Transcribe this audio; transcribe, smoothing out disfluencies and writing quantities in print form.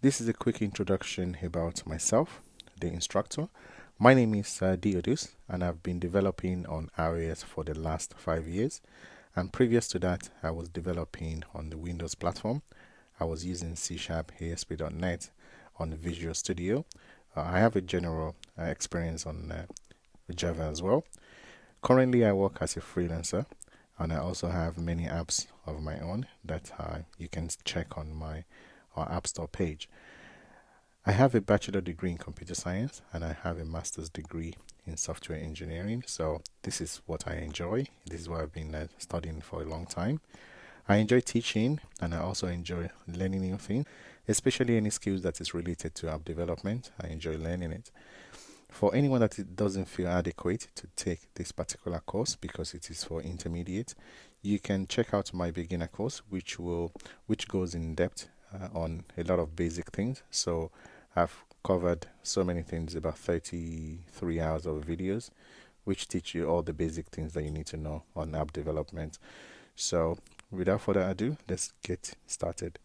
This is a quick introduction about myself, the instructor. My name is Diodus, and I've been developing on iOS for the last 5 years. And previous to that, I was developing on the Windows platform. I was using C Sharp, ASP.NET on Visual Studio. I have a general experience on Java as well. Currently, I work as a freelancer, and I also have many apps of my own that you can check on my App Store page. I have a bachelor degree in computer science and I have a master's degree in software engineering. So this is what I enjoy. This is what I've been studying for a long time. I enjoy teaching and I also enjoy learning new things, especially any skills that is related to app development. I enjoy learning it. For anyone that it doesn't feel adequate to take this particular course because it is for intermediate, you can check out my beginner course, which goes in depth on a lot of basic things. So I've covered so many things, about 33 hours of videos, which teach you all the basic things that you need to know on app development. So without further ado, let's get started.